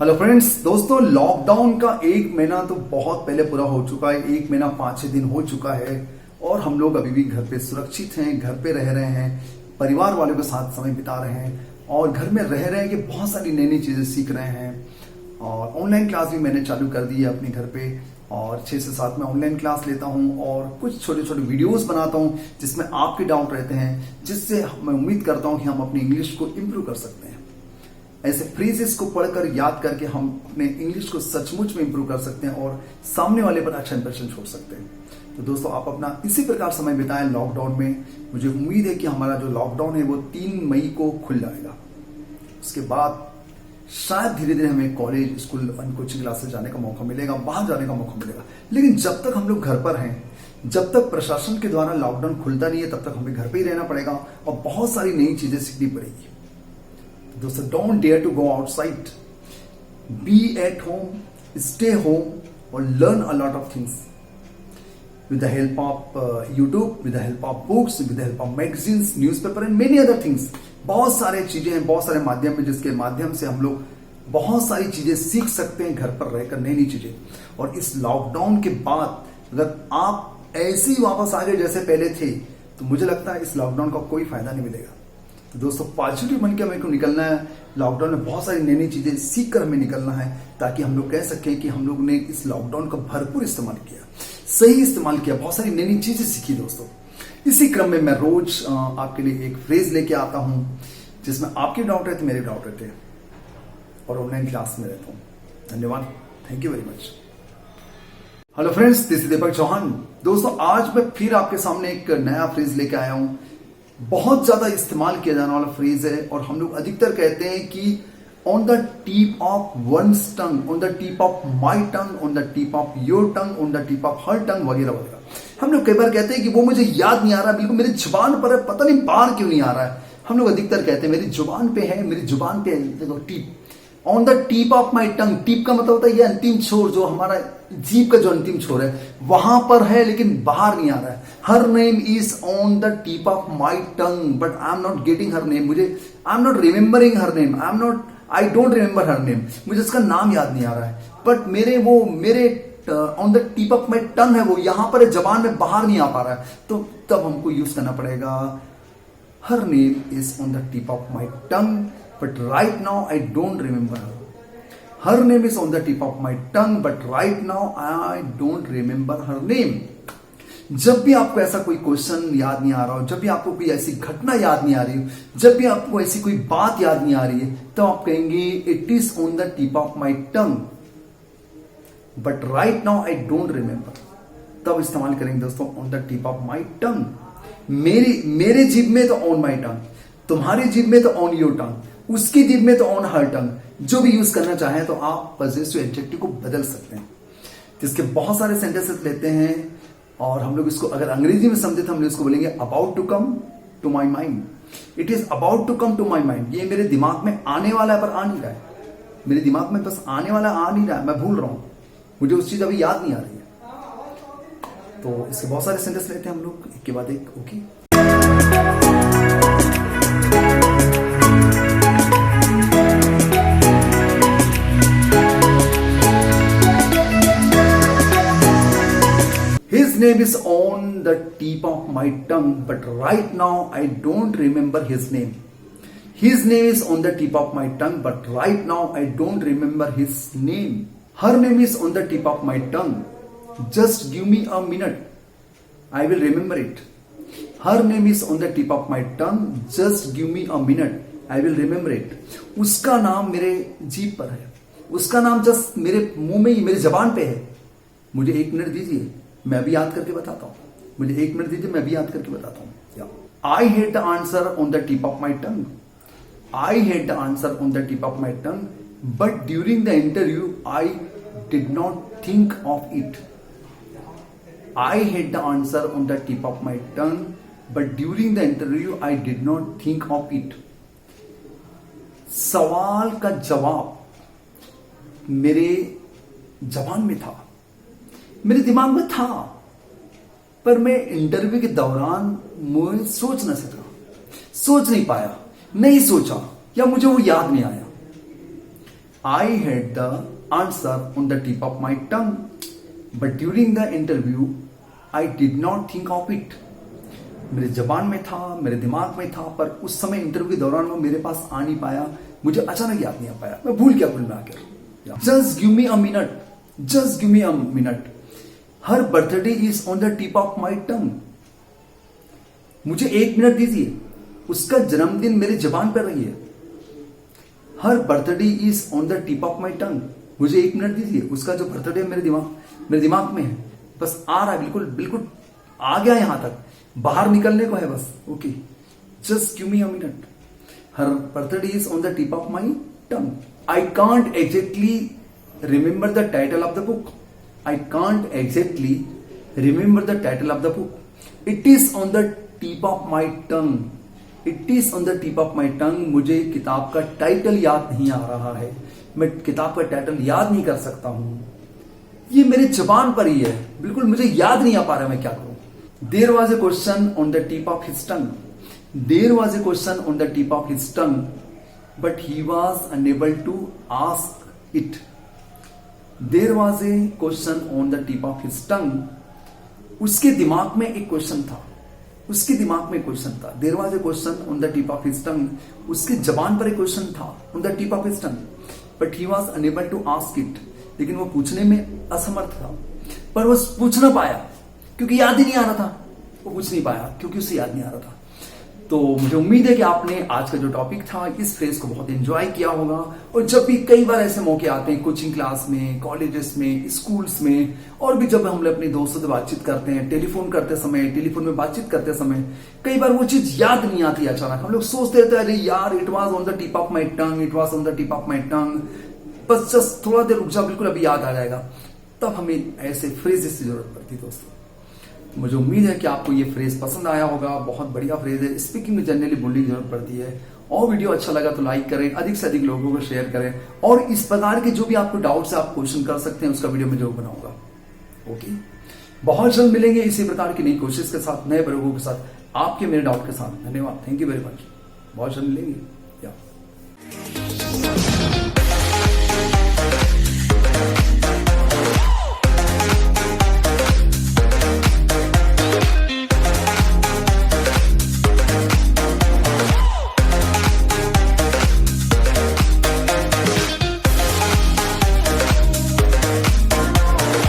Hello friends, दोस्तों lockdown का एक महीना तो बहुत पहले पूरा हो चुका है। एक महीना 5-6 दिन हो चुका है और हम लोग अभी भी घर पे सुरक्षित हैं, घर पे रह रहे हैं, परिवार वालों के साथ समय बिता रहे हैं और घर में रह रहे हैं कि बहुत सारी नई नई चीजें सीख रहे हैं। और ऑनलाइन क्लास भी मैंने चालू कर दी है अपने घर पे और 6 से 7 में ऑनलाइन क्लास लेता हूं और कुछ छोटे छोटे वीडियोस बनाता हूं जिसमें आपके डाउट रहते हैं, जिससे मैं उम्मीद करता हूं कि हम अपनी इंग्लिश को इम्प्रूव कर सकते हैं। ऐसे फ्रेजेस को पढ़कर याद करके हम अपने इंग्लिश को सचमुच में इंप्रूव कर सकते हैं और सामने वाले पर अच्छा इंप्रेशन छोड़ सकते हैं। तो दोस्तों, आप अपना इसी प्रकार समय बिताएं लॉकडाउन में। मुझे उम्मीद है कि हमारा जो लॉकडाउन है वो 3 मई को खुल जाएगा। उसके बाद शायद धीरे धीरे हमें कॉलेज, स्कूल, कोचिंग क्लासेस जाने का मौका मिलेगा, बाहर जाने का मौका मिलेगा। लेकिन जब तक हम लोग घर पर हैं, जब तक प्रशासन के द्वारा लॉकडाउन खुलता नहीं है, तब तक हमें घर पे ही रहना पड़ेगा और बहुत सारी नई चीजें सीखनी पड़ेगी। दोस्तों, don't dare to go outside, be at home, stay home और learn a lot of things with the help of YouTube, with the help of books, with the help of magazines, newspaper and many other things। बहुत सारे चीजें हैं, बहुत सारे माध्यम है जिसके माध्यम से हम लोग बहुत सारी चीजें सीख सकते हैं घर पर रहकर, नई नई चीजें। और इस लॉकडाउन के बाद अगर आप ऐसे ही वापस आ गए जैसे पहले थे, तो मुझे लगता है इस लॉकडाउन का कोई फायदा नहीं मिलेगा। तो दोस्तों, पॉजिटिव बन के हमें को निकलना है। लॉकडाउन में बहुत सारी नई नई चीजें सीख कर हमें निकलना है ताकि हम लोग कह सकें कि हम लोग ने इस लॉकडाउन का भरपूर इस्तेमाल किया, सही इस्तेमाल किया, बहुत सारी नई नई चीजें सीखी। दोस्तों, इसी क्रम में मैं रोज आपके लिए एक फ्रेज लेके आता हूं जिसमें आपके डाउट रहते, मेरे डाउट रहते हैं और ऑनलाइन क्लास में रहता हूं। धन्यवाद, thank you very much. Hello friends, this is Deepak Chauhan. दोस्तों, आज मैं फिर आपके सामने एक नया फ्रेज लेके आया हूं। बहुत ज्यादा इस्तेमाल किया जाने वाला फ्रेज है और हम लोग अधिकतर कहते हैं कि on the tip of one's tongue, on the tip of my tongue, on the tip of your tongue, on the tip of her tongue वगैरह वगैरह। हम लोग कई बार कहते हैं कि वो मुझे याद नहीं आ रहा, बिल्कुल मेरी जुबान पर है, पता नहीं बाहर क्यों नहीं आ रहा है। हम लोग अधिकतर कहते हैं मेरी जुबान पे है, मेरी जुबान पे है। देखो, tip, on the tip of my tongue. Tip का मतलब होता है ये अंतिम छोर, जो हमारा जीभ का जो अंतिम छोर है वहां पर है लेकिन बाहर नहीं आ रहा है। Her name is on the tip of my tongue but I am not getting her name. मुझे I am not remembering her name, I don't remember her name. मुझे उसका नाम याद नहीं आ रहा है बट मेरे on the tip of my tongue है, वो यहां पर है, जबान में बाहर नहीं आ पा रहा है। तो तब हमको यूज करना पड़ेगा हर name is on the tip of my tongue but right now I don't remember her. Her name is on the tip of my tongue but right now I don't remember her name. जब भी आपको ऐसा कोई question याद नहीं आ रहा हो, जब भी आपको कोई ऐसी घटना याद नहीं आ रही हो, जब भी आपको ऐसी कोई बात याद नहीं आ रही है, तो आप कहेंगे it is on the tip of my tongue but right now I don't remember. तब इस्तेमाल करेंगे दोस्तों on the tip of my tongue. मेरे जीभ में तो ऑन माई टंग, तुम्हारी जीभ में तो ऑन योर टंग, उसकी जीभ में तो ऑन हर टंग। जो भी यूज करना चाहें तो आप पॉजिटिव एडजेक्टिव को बदल सकते हैं। जिसके बहुत सारे सेंटेंसेस लेते हैं और हम लोग इसको अगर अंग्रेजी में समझे तो हम लोग इसको बोलेंगे about to come to my mind. It is about to come to my mind. ये मेरे दिमाग में आने वाला है पर आ नहीं रहा है। मेरे दिमाग में बस आने वाला आ नहीं रहा है, मैं भूल रहा हूं, मुझे उस चीज अभी याद नहीं आ रही है। तो इसके बहुत सारे सेंटेंस लेते हैं हम लोग एक के बाद एक। Okay, His name is on the tip of my tongue, but right now I don't remember his name. His name is on the tip of my tongue, but right now I don't remember his name. Her name is on the tip of my tongue. Just give me a minute. I will remember it. Her name is on the tip of my tongue. Just give me a minute. I will remember it. उसका नाम मेरे जीभ पर है, उसका नाम just मेरे मुंह में ही, मेरी जबान पे है। मुझे 1 मिनट दीजिए, मैं भी याद करके बताता हूं। मुझे 1 मिनट दीजिए, मैं भी याद करके बताता हूं। I had the answer on the tip of my tongue. I had the answer on the tip of my tongue but during the interview I did not think of it. I had the answer on the tip of my tongue but during the interview I did not think of it. सवाल का जवाब मेरे जबान में था, मेरे दिमाग में था, पर मैं इंटरव्यू के दौरान मुझे सोच न सका, सोच नहीं पाया, नहीं सोचा या मुझे वो याद नहीं आया। I had the answer on the tip of my tongue, but during the interview, I did not think of it. मेरे जबान में था, मेरे दिमाग में था, पर उस समय इंटरव्यू के दौरान वो मेरे पास आ नहीं पाया, मुझे अचानक याद नहीं आ पाया, मैं भूल गया कुल मिलाकर। Just give me a minute, just give me a minute. Her birthday is on the tip of my tongue. मुझे 1 मिनट दीजिए, उसका जन्मदिन मेरे जबान पर रही है। Her birthday is on the tip of my tongue. मुझे 1 मिनट दीजिए, उसका जो बर्थडे मेरे दिमाग में है, बस आ रहा है, बिल्कुल बिल्कुल आ गया यहां तक, बाहर निकलने को है बस। Okay, just give me a minute. Her birthday is on the tip of my tongue. I can't exactly remember the title of the book. I can't exactly remember the title of the book. It is on the tip of my tongue. It is on the tip of my tongue. मुझे किताब का title याद नहीं आ रहा है, मैं किताब का टाइटल याद नहीं कर सकता हूं, ये मेरे जबान पर ही है, बिल्कुल मुझे याद नहीं आ पा रहा, मैं क्या करूं। There was a question on the tip of his tongue. There was a question on the tip of his tongue, but he was unable to ask it. There was a question on the tip of his tongue. उसके दिमाग में एक question था, उसके दिमाग में question था। There was a question on the tip of his tongue. उसके जबान पर एक क्वेश्चन था on the tip of his tongue, but he was unable to ask it. लेकिन वो पूछने में असमर्थ था, पर वो पूछ ना पाया क्योंकि याद ही नहीं आ रहा था। वो पूछ नहीं पाया क्योंकि उसे याद नहीं आ रहा था। तो मुझे उम्मीद है कि आपने आज का जो टॉपिक था, इस फ्रेज को बहुत एंजॉय किया होगा। और जब भी कई बार ऐसे मौके आते हैं, कोचिंग क्लास में, कॉलेजेस में, स्कूल्स में, और भी जब हम अपने दोस्तों से बातचीत करते हैं, टेलीफोन करते समय, टेलीफोन में बातचीत करते समय, कई बार वो चीज याद नहीं आती अचानक। हम लोग सोचते रहते हैं, अरे यार, it was on the tip of my tongue, it was on the tip of my tongue, बस जस्ट थोड़ा देर रुक जा, बिल्कुल अभी याद आ जाएगा। तब हमें ऐसे फ्रेजेस की जरूरत पड़ती है दोस्तों। मुझे उम्मीद है कि आपको ये फ्रेज पसंद आया होगा। बहुत बढ़िया फ्रेज है। स्पीकिंग में जनरली बोलने की जरूरत पड़ती है। और वीडियो अच्छा लगा तो लाइक करें, अधिक से अधिक लोगों को शेयर करें, और इस प्रकार के जो भी आपको डाउट्स है आप क्वेश्चन कर सकते हैं, उसका वीडियो मैं जरूर बनाऊंगा। ओके, बहुत जल्द मिलेंगे इसी प्रकार की नई कोशिश के साथ, नए प्रयोगों के साथ, आपके मेरे डाउट के साथ। धन्यवाद, थैंक यू वेरी मच। बहुत जल्द मिलेंगे।